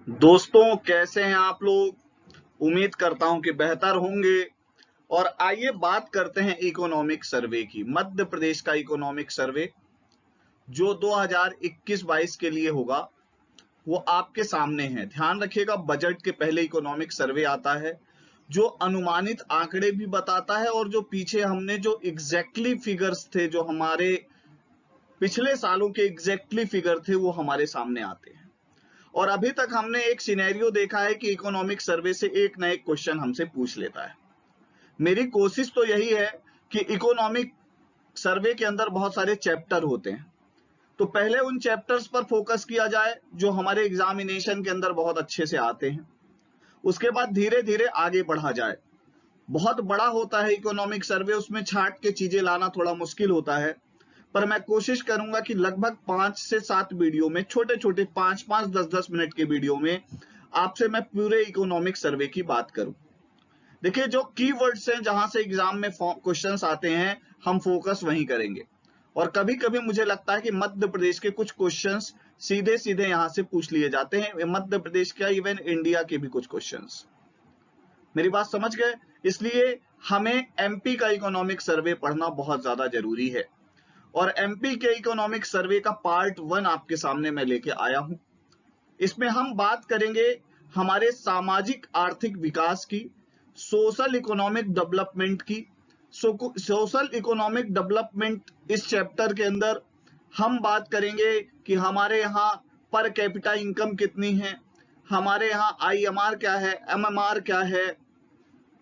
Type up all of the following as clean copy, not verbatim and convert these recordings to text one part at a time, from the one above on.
दोस्तों, कैसे हैं आप लोग। उम्मीद करता हूं कि बेहतर होंगे। और आइए बात करते हैं इकोनॉमिक सर्वे की। मध्य प्रदेश का इकोनॉमिक सर्वे जो 2021-22 के लिए होगा वो आपके सामने है। ध्यान रखिएगा, बजट के पहले इकोनॉमिक सर्वे आता है जो अनुमानित आंकड़े भी बताता है और जो पीछे हमने जो एग्जैक्टली फिगर्स थे, जो हमारे पिछले सालों के एग्जैक्टली फिगर थे, वो हमारे सामने आते हैं। और अभी तक हमने एक सिनेरियो देखा है कि इकोनॉमिक सर्वे से एक ना एक क्वेश्चन हमसे पूछ लेता है। मेरी कोशिश तो यही है कि इकोनॉमिक सर्वे के अंदर बहुत सारे चैप्टर होते हैं, तो पहले उन चैप्टर्स पर फोकस किया जाए जो हमारे एग्जामिनेशन के अंदर बहुत अच्छे से आते हैं। उसके बाद धीरे धीरे आगे बढ़ा जाए। बहुत बड़ा होता है इकोनॉमिक सर्वे, उसमें छांट के चीजें लाना थोड़ा मुश्किल होता है, पर मैं कोशिश करूंगा कि लगभग 5 से 7 वीडियो में, छोटे छोटे 5-5, 10-10 मिनट के वीडियो में आपसे मैं पूरे इकोनॉमिक सर्वे की बात करूं। देखिए, जो कीवर्ड्स हैं, जहां से एग्जाम में क्वेश्चंस आते हैं, हम फोकस वहीं करेंगे। और कभी कभी मुझे लगता है कि मध्य प्रदेश के कुछ क्वेश्चंस सीधे सीधे यहां से पूछ लिए जाते हैं। मध्य प्रदेश क्या, इवन इंडिया के भी कुछ क्वेश्चंस। मेरी बात समझ गए। इसलिए हमें एमपी का इकोनॉमिक सर्वे पढ़ना बहुत ज्यादा जरूरी है। और एमपी के इकोनॉमिक सर्वे का पार्ट 1 आपके सामने मैं लेके आया हूं। इसमें हम बात करेंगे हमारे सामाजिक आर्थिक विकास की, सोशल इकोनॉमिक डेवलपमेंट की। सोशल इकोनॉमिक डेवलपमेंट इस चैप्टर के अंदर हम बात करेंगे कि हमारे यहाँ पर कैपिटा इनकम कितनी है, हमारे यहाँ आईएमआर क्या है, एमएमआर क्या है,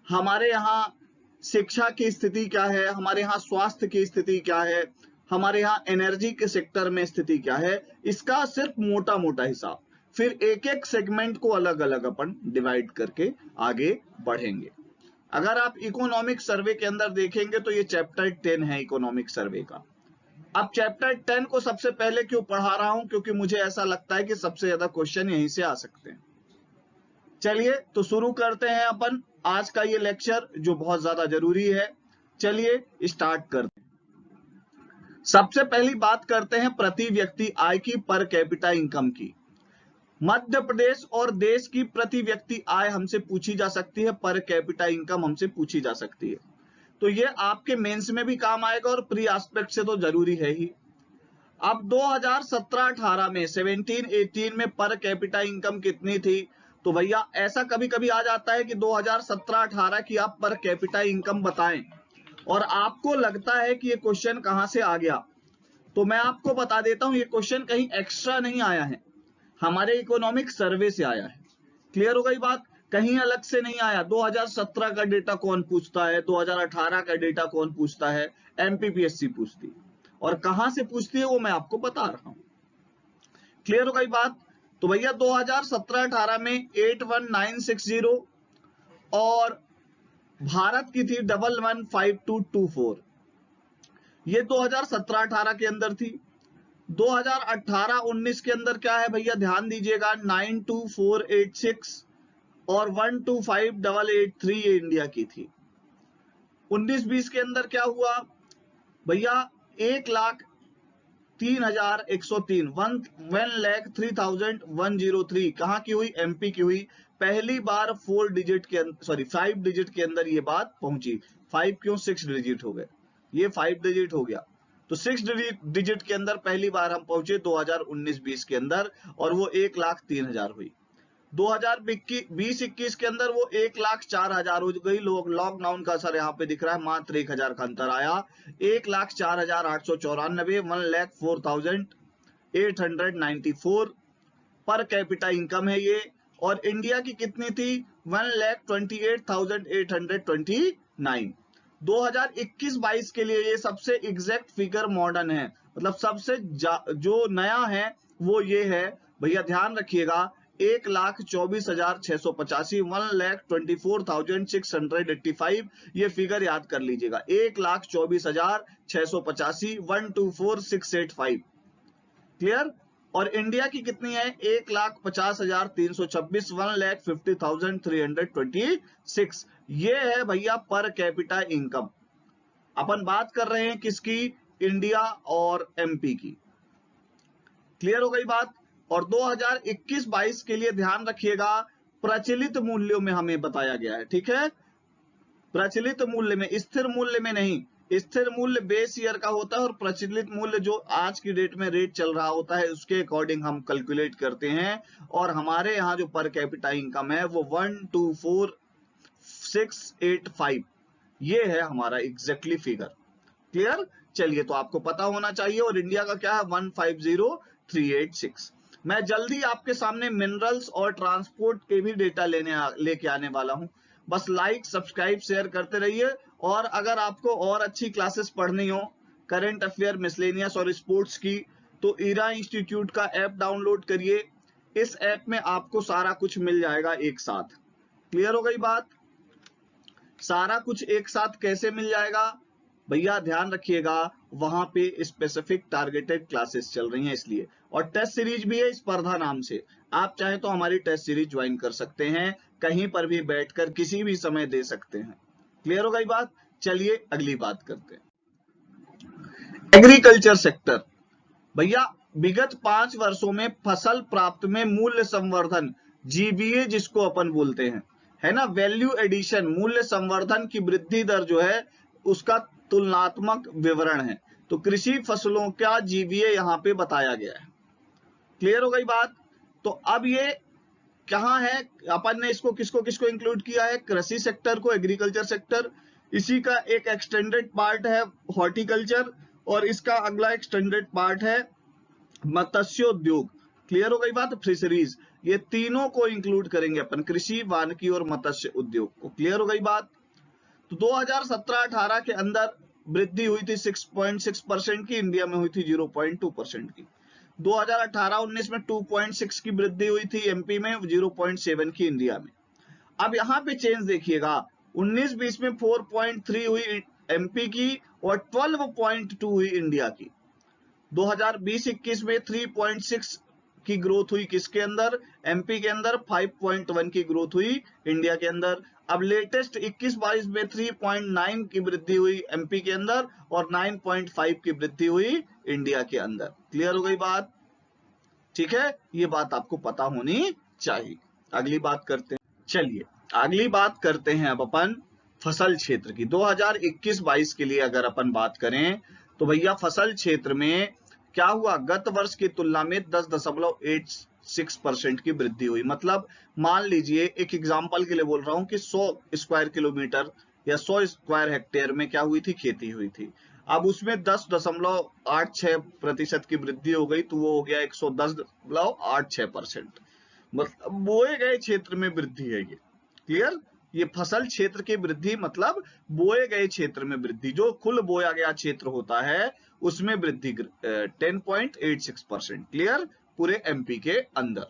हमारे यहाँ शिक्षा की स्थिति क्या है, हमारे यहाँ स्वास्थ्य की स्थिति क्या है, हमारे यहाँ एनर्जी के सेक्टर में स्थिति क्या है। इसका सिर्फ मोटा मोटा हिसाब, फिर एक एक सेगमेंट को अलग अलग अपन डिवाइड करके आगे बढ़ेंगे। अगर आप इकोनॉमिक सर्वे के अंदर देखेंगे तो ये चैप्टर 10 है इकोनॉमिक सर्वे का। अब चैप्टर 10 को सबसे पहले क्यों पढ़ा रहा हूं, क्योंकि मुझे ऐसा लगता है कि सबसे ज्यादा क्वेश्चन यहीं से आ सकते हैं। चलिए तो शुरू करते हैं अपन आज का ये लेक्चर जो बहुत ज्यादा जरूरी है। चलिए स्टार्ट करते हैं। सबसे पहली बात करते हैं प्रति व्यक्ति आय की, पर कैपिटा इनकम की। मध्य प्रदेश और देश की प्रति व्यक्ति आय हमसे पूछी जा सकती है, पर कैपिटा इनकम हमसे पूछी जा सकती है। तो ये आपके मेंस में भी काम आएगा और प्री एस्पेक्ट से तो जरूरी है ही। अब 2017-18 में 17-18 में पर कैपिटा इनकम कितनी थी, तो भैया ऐसा कभी कभी आ जाता है कि 2017-18 की आप पर कैपिटा इनकम बताएं और आपको लगता है कि ये क्वेश्चन कहां से आ गया। तो मैं आपको बता देता हूं, ये क्वेश्चन कहीं एक्स्ट्रा नहीं आया है, हमारे इकोनॉमिक सर्वे से आया है। क्लियर हो गई बात, कहीं अलग से नहीं आया। 2017 का डेटा कौन पूछता है, 2018 का डेटा कौन पूछता है, एमपीपीएससी पूछती है। और कहां से पूछती है वो मैं आपको बता रहा हूं। क्लियर हो गई बात। तो भैया 2017-18 में 81960 और भारत की थी 115224। ये 2017-18 के अंदर थी। 2018-19 के अंदर क्या है भैया, ध्यान दीजिएगा, 92486 और 125883 ये इंडिया की थी। 19-20 के अंदर क्या हुआ भैया, 1,03,103, 1,03,103 कहां की हुई, एमपी की हुई। पहली बार 4 डिजिट के, सॉरी 5 डिजिट के अंदर ये बात पहुंची। 5 क्यों, 6 डिजिट हो गए, ये 5 डिजिट हो गया। तो 6 डिजिट के अंदर पहली बार हम पहुंचे 2019-20 के अंदर, और वो 1,03,000 हुई। 2020-21 के अंदर वो 1,04,000 हो गई। लोग लॉकडाउन का असर यहाँ पे दिख रहा है, मात्र 1,000 का अंतर आया। 1,04,894, 1,04,894 पर कैपिटा इनकम है ये। और इंडिया की कितनी थी, 1,28,829। 2021-22 के लिए ये सबसे एग्जैक्ट फिगर मॉडर्न है, मतलब सबसे जो नया है वो ये है भैया, ध्यान रखिएगा। 1,24,685, 1,24,685 ये फिगर याद कर लीजिएगा। 1,24,685, 1,24,685। क्लियर। और इंडिया की कितनी है, 1,50,326, 1,50,326। ये है भैया पर कैपिटा इनकम। अपन बात कर रहे हैं किसकी, इंडिया और एमपी की। क्लियर हो गई बात। और 2021-22 के लिए ध्यान रखिएगा प्रचलित मूल्यों में हमें बताया गया है, ठीक है, प्रचलित मूल्य में, स्थिर मूल्य में नहीं। स्थिर मूल्य बेस ईयर का होता है और प्रचलित मूल्य जो आज की डेट में रेट चल रहा होता है उसके अकॉर्डिंग हम कैलकुलेट करते हैं। और हमारे यहाँ जो पर कैपिटा इनकम है वो 124,685 ये है हमारा एग्जैक्टली फिगर। क्लियर? चलिए, तो आपको पता होना चाहिए। और इंडिया का क्या है 150,386। मैं जल्दी आपके सामने मिनरल्स और ट्रांसपोर्ट के भी डेटा लेके आने वाला हूं। बस लाइक सब्सक्राइब शेयर करते रहिए। और अगर आपको और अच्छी क्लासेस पढ़नी हो करंट अफेयर मिसलेनियस और स्पोर्ट्स की, तो ईरा इंस्टीट्यूट का ऐप डाउनलोड करिए। इस ऐप में आपको सारा कुछ मिल जाएगा एक साथ। क्लियर हो गई बात? सारा कुछ एक साथ कैसे मिल जाएगा भैया, ध्यान रखिएगा, वहां पे स्पेसिफिक टारगेटेड क्लासेस चल रही हैं इसलिए। और टेस्ट सीरीज भी है स्पर्धा नाम से, आप चाहे तो हमारी टेस्ट सीरीज ज्वाइन कर सकते हैं, कहीं पर भी बैठकर किसी भी समय दे सकते हैं। क्लियर हो गई बात? चलिए अगली बात करते हैं। एग्रीकल्चर सेक्टर भैया, विगत 5 वर्षों में फसल प्राप्त में मूल्य संवर्धन, जीबीए जिसको अपन बोलते हैं, है ना, वैल्यू एडिशन, मूल्य संवर्धन की वृद्धि दर जो है उसका तुलनात्मक विवरण है। तो कृषि फसलों का जीबीए यहाँ पे बताया गया है। क्लियर हो गई बात? तो अब ये कहाँ है, अपन ने इसको किसको किसको इंक्लूड किया है, कृषि सेक्टर को, एग्रीकल्चर सेक्टर, इसी का एक एक्सटेंडेड पार्ट है हॉर्टिकल्चर, और इसका अगला एक्सटेंडेड पार्ट है मत्स्योद्योग। क्लियर हो गई बात? फिशरीज, ये तीनों को इंक्लूड करेंगे अपन, कृषि, वानिकी और मत्स्य उद्योग को। क्लियर हो गई बात? तो 2017-18 के अंदर वृद्धि हुई थी 6.6% की, इंडिया में हुई थी 0.2% की। 2018-19 में 2.6 की वृद्धि हुई थी, एमपी में 0.7 की, इंडिया में। अब यहाँ पे चेंज देखिएगा, 19-20 में 4.3 हुई एमपी की और 12.2 हुई इंडिया की। 2020-21 में 3.6 की ग्रोथ हुई किसके अंदर, एमपी के अंदर, 5.1 की ग्रोथ हुई इंडिया के अंदर। अब लेटेस्ट 21-22 में 3.9 की वृद्धि हुई एमपी के अंदर और 9.5 की वृद्धि हुई इंडिया के अंदर। क्लियर हो गई बात? ठीक है, ये बात आपको पता होनी चाहिए। अगली बात करते हैं। चलिए अगली बात करते हैं अब अपन फसल क्षेत्र की। 2021-22 के लिए अगर अपन बात करें तो भैया फसल क्षेत्र में क्या हुआ, गत वर्ष की तुलना में 10.86% की वृद्धि हुई। मतलब मान लीजिए, एक एग्जांपल के लिए बोल रहा हूं कि 100 स्क्वायर किलोमीटर या 100 स्क्वायर हेक्टेयर में क्या हुई थी, खेती हुई थी। अब उसमें 10.86% की वृद्धि हो गई, तो वो हो गया 110.86%। मतलब बोए गए क्षेत्र में वृद्धि है ये। क्लियर? ये फसल क्षेत्र की वृद्धि मतलब बोए गए क्षेत्र में वृद्धि, जो कुल बोया गया क्षेत्र होता है उसमें वृद्धि 10.86%। क्लियर? पूरे एमपी के अंदर।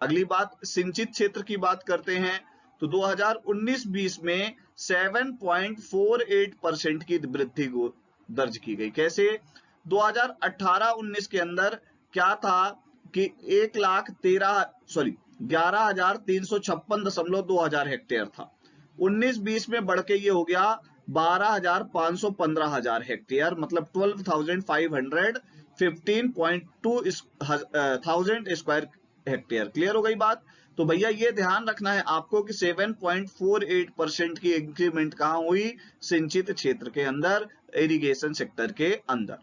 अगली बात सिंचित क्षेत्र की बात करते हैं। तो 2019-20 में 7.48% की वृद्धि दर्ज की गई। कैसे? 2018-19 के अंदर क्या था कि 11,356.2 हेक्टेयर था। 19-20 में बढ़ के ये हो गया 12,515 हेक्टेयर, मतलब 12,515.2 स्क्वायर हेक्टेयर। क्लियर हो गई बात? तो भैया ये ध्यान रखना है आपको कि 7.48% की इंक्रीमेंट कहां हुई, सिंचित क्षेत्र के अंदर, इरिगेशन सेक्टर के अंदर।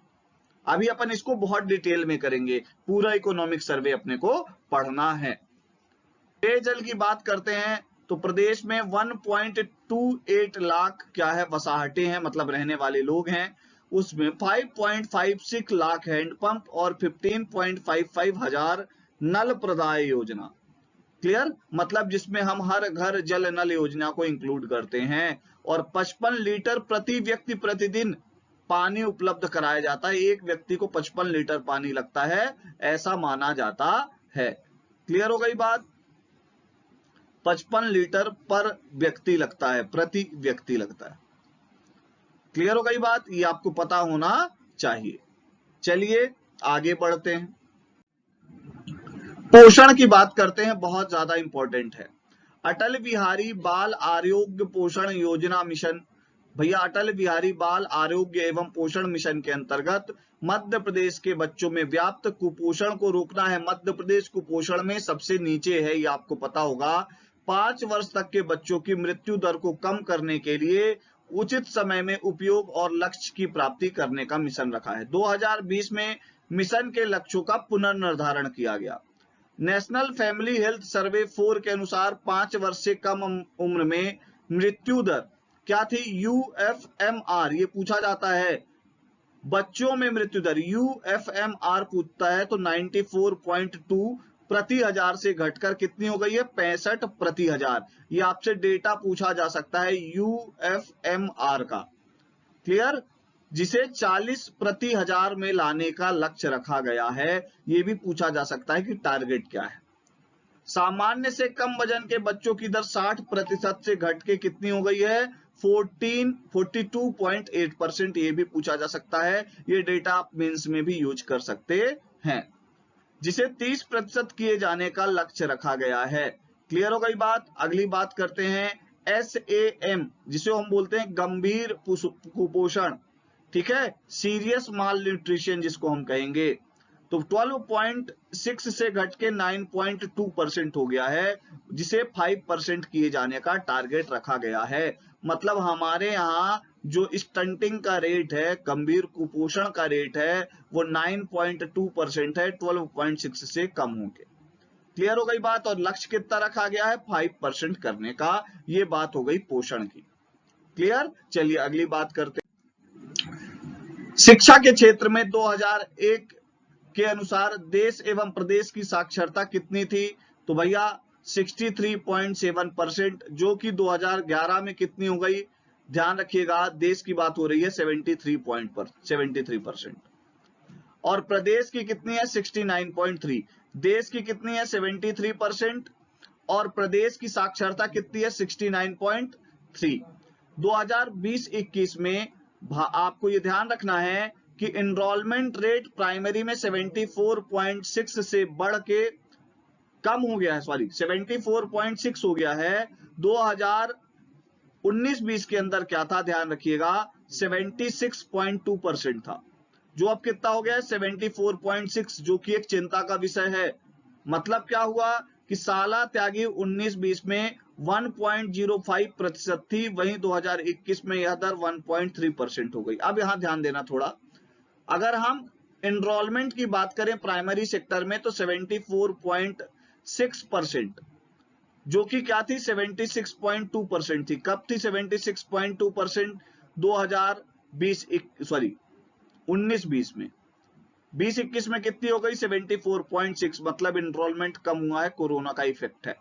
अभी अपन इसको बहुत डिटेल में करेंगे, पूरा इकोनॉमिक सर्वे अपने को पढ़ना है। पेयजल की बात करते हैं तो प्रदेश में 1.28 लाख क्या है, वसाहटें हैं, मतलब रहने वाले लोग हैं। उसमें 5.56 लाख हैंडपंप और 15.55 हजार नल प्रदाय योजना। क्लियर? मतलब जिसमें हम हर घर जल नल योजना को इंक्लूड करते हैं। और 55 लीटर प्रति व्यक्ति प्रतिदिन पानी उपलब्ध कराया जाता है। एक व्यक्ति को 55 लीटर पानी लगता है, ऐसा माना जाता है। क्लियर हो गई बात? 55 लीटर पर व्यक्ति लगता है, प्रति व्यक्ति लगता है। क्लियर हो गई बात? ये आपको पता होना चाहिए। चलिए आगे बढ़ते हैं। पोषण की बात करते हैं, बहुत ज्यादा इंपॉर्टेंट है। अटल बिहारी बाल आरोग्य पोषण योजना मिशन। भैया अटल बिहारी बाल आरोग्य एवं पोषण मिशन के अंतर्गत मध्य प्रदेश के बच्चों में व्याप्त कुपोषण को रोकना है। मध्य प्रदेश कुपोषण में सबसे नीचे है, ये आपको पता होगा। 5 वर्ष तक के बच्चों की मृत्यु दर को कम करने के लिए उचित समय में उपयोग और लक्ष्य की प्राप्ति करने का मिशन रखा है। 2020 में मिशन के लक्ष्यों का पुनर्निर्धारण किया गया। नेशनल फैमिली हेल्थ सर्वे 4 के अनुसार 5 वर्ष से कम उम्र में मृत्यु दर क्या थी? UFMR, ये पूछा जाता है बच्चों में मृत्यु दर, UFMR पूछता है तो 94.2 प्रति हजार से घटकर कितनी हो गई है? 65 प्रति हजार। ये आपसे डेटा पूछा जा सकता है UFMR का, क्लियर, जिसे 40 प्रति हजार में लाने का लक्ष्य रखा गया है। ये भी पूछा जा सकता है कि टारगेट क्या है। सामान्य से कम वजन के बच्चों की दर 60% से घट के कितनी हो गई है? 42.8%। ये भी पूछा जा सकता है, ये डेटा आप मेंस में भी यूज कर सकते हैं, जिसे 30% किए जाने का लक्ष्य रखा गया है। क्लियर हो गई बात। अगली बात करते हैं SAM, जिसे हम बोलते हैं गंभीर कुपोषण, ठीक है, सीरियस माल न्यूट्रिशन जिसको हम कहेंगे। तो 12.6 से घट के 9.2% हो गया है, जिसे 5% किए जाने का टारगेट रखा गया है। मतलब हमारे यहाँ जो स्टंटिंग का रेट है, गंभीर कुपोषण का रेट है, वो 9.2% है, 12.6 से कम होंगे। क्लियर हो गई बात। और लक्ष्य कितना रखा गया है? 5% करने का। ये बात हो गई पोषण की। क्लियर। चलिए अगली बात करते हैं। शिक्षा के क्षेत्र में 2001 के अनुसार देश एवं प्रदेश की साक्षरता कितनी थी? तो भैया 63.7%, जो कि 2011 में कितनी हो गई? ध्यान रखिएगा, देश की बात हो रही है 73%। और प्रदेश की कितनी है? 69.3। देश की कितनी है? 73%, और प्रदेश की साक्षरता कितनी है? 69.3। 2020-21 में आपको ये ध्यान रखना है कि एनरोलमेंट रेट प्राइमरी में 74.6 से बढ़ के कम हो गया है, 74.6 हो गया है। 2019-20 के अंदर क्या था? ध्यान रखिएगा, 76.2% था, जो अब कितना हो गया है? 74.6, जो कि एक चिंता का विषय है। मतलब क्या हुआ कि साला त्यागी 19-20 में 1.05% थी, वहीं 2021 में यह दर 1.3% हो गई। अब यहां ध्यान देना थोड़ा, अगर हम एनरोलमेंट की बात करें प्राइमरी सेक्टर में तो 74.6%, जो कि क्या थी? 76.2% थी। कब थी 76.2%? 19-20 में। 20-21 में कितनी हो गई? 74.6। मतलब एनरोलमेंट कम हुआ है, कोरोना का इफेक्ट है।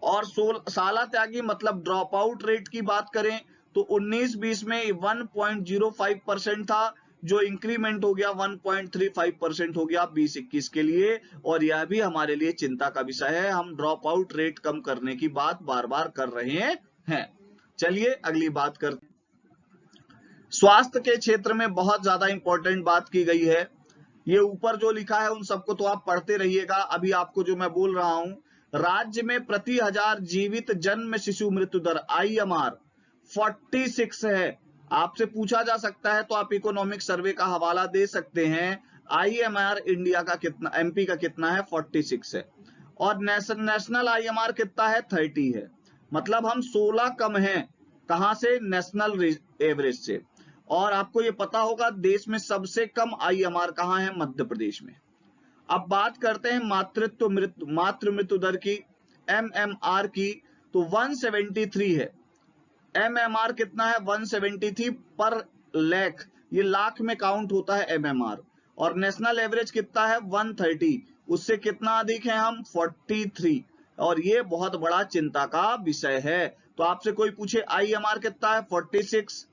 और साला त्यागी मतलब ड्रॉप आउट रेट की बात करें तो 19-20 में 1.05% था, जो इंक्रीमेंट हो गया 1.35% हो गया 20-21 के लिए। और यह भी हमारे लिए चिंता का विषय है। हम ड्रॉप आउट रेट कम करने की बात बार बार कर रहे हैं। चलिए अगली बात करते हैं। स्वास्थ्य के क्षेत्र में बहुत ज्यादा इंपॉर्टेंट बात की गई है। ये ऊपर जो लिखा है उन सबको तो आप पढ़ते रहिएगा। अभी आपको जो मैं बोल रहा हूं, राज्य में प्रति 1000 जीवित जन्म शिशु मृत्यु दर IMR 46 है। आपसे पूछा जा सकता है तो आप इकोनॉमिक सर्वे का हवाला दे सकते हैं। IMR इंडिया का कितना, MP का कितना है? 46 है। और नेशनल IMR कितना है? 30 है। मतलब हम 16 कम हैं। कहां से? नेशनल एवरेज से। और आपको ये पता होगा देश में सबसे कम IMR कहां है? मध्य प्रदेश में। अब बात करते हैं मातृ मृत्यु दर की, MMR की, तो 173 है। MMR कितना है? 173 पर लाख, ये लाख में काउंट होता है MMR। और नेशनल एवरेज कितना है? 130, उससे कितना अधिक है हम? 43। और ये बहुत बड़ा चिंता का विषय है। तो आपसे कोई पूछे IMR कितना है? 46,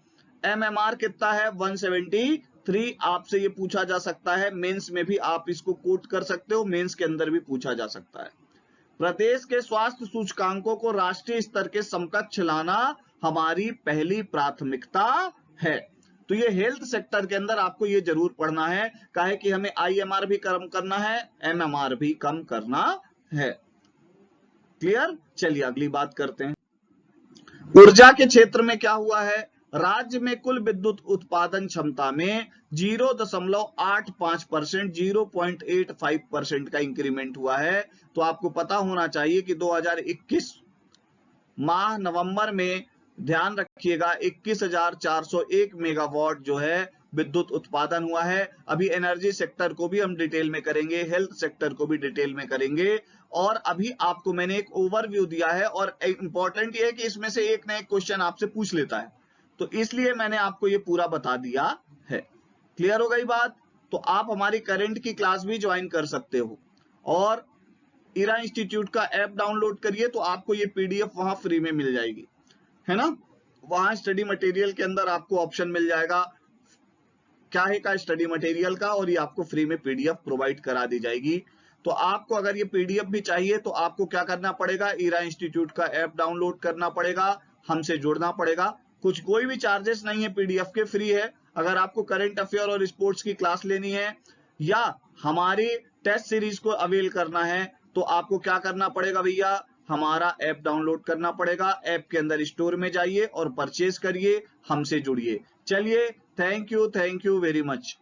MMR कितना है? 173। आपसे ये पूछा जा सकता है, मेंस में भी आप इसको कोट कर सकते हो, मेंस के अंदर भी पूछा जा सकता है। प्रदेश के स्वास्थ्य सूचकांकों को राष्ट्रीय स्तर के समकक्ष लाना हमारी पहली प्राथमिकता है। तो ये हेल्थ सेक्टर के अंदर आपको ये जरूर पढ़ना है, काहे कि हमें IMR भी कम करना है, MMR भी कम करना है। क्लियर। चलिए अगली बात करते हैं। ऊर्जा के क्षेत्र में क्या हुआ है? राज्य में कुल विद्युत उत्पादन क्षमता में 0.85%, 0.85% का इंक्रीमेंट हुआ है। तो आपको पता होना चाहिए कि 2021 माह नवंबर में, ध्यान रखिएगा, 21,401 मेगावाट जो है विद्युत उत्पादन हुआ है। अभी एनर्जी सेक्टर को भी हम डिटेल में करेंगे, हेल्थ सेक्टर को भी डिटेल में करेंगे। और अभी आपको मैंने एक ओवरव्यू दिया है, और इंपॉर्टेंट ये है कि इसमें से एक ना एक क्वेश्चन आपसे पूछ लेता है, तो इसलिए मैंने आपको ये पूरा बता दिया है। क्लियर हो गई बात? तो आप हमारी करंट की क्लास भी ज्वाइन कर सकते हो, और इरा इंस्टीट्यूट का ऐप डाउनलोड करिए, तो आपको ये पीडीएफ वहां फ्री में मिल जाएगी, है ना। वहां स्टडी मटेरियल के अंदर आपको ऑप्शन मिल जाएगा क्या है का स्टडी मटेरियल का, और ये आपको फ्री में पीडीएफ प्रोवाइड करा दी जाएगी। तो आपको अगर ये पीडीएफ भी चाहिए तो आपको क्या करना पड़ेगा, इरा इंस्टीट्यूट का ऐप डाउनलोड करना पड़ेगा, हमसे जुड़ना पड़ेगा। कुछ कोई भी चार्जेस नहीं है, पीडीएफ के फ्री है। अगर आपको करंट अफेयर और स्पोर्ट्स की क्लास लेनी है या हमारी टेस्ट सीरीज को अवेल करना है, तो आपको क्या करना पड़ेगा भैया, हमारा ऐप डाउनलोड करना पड़ेगा। ऐप के अंदर स्टोर में जाइए और परचेज करिए, हमसे जुड़िए। चलिए, थैंक यू वेरी मच।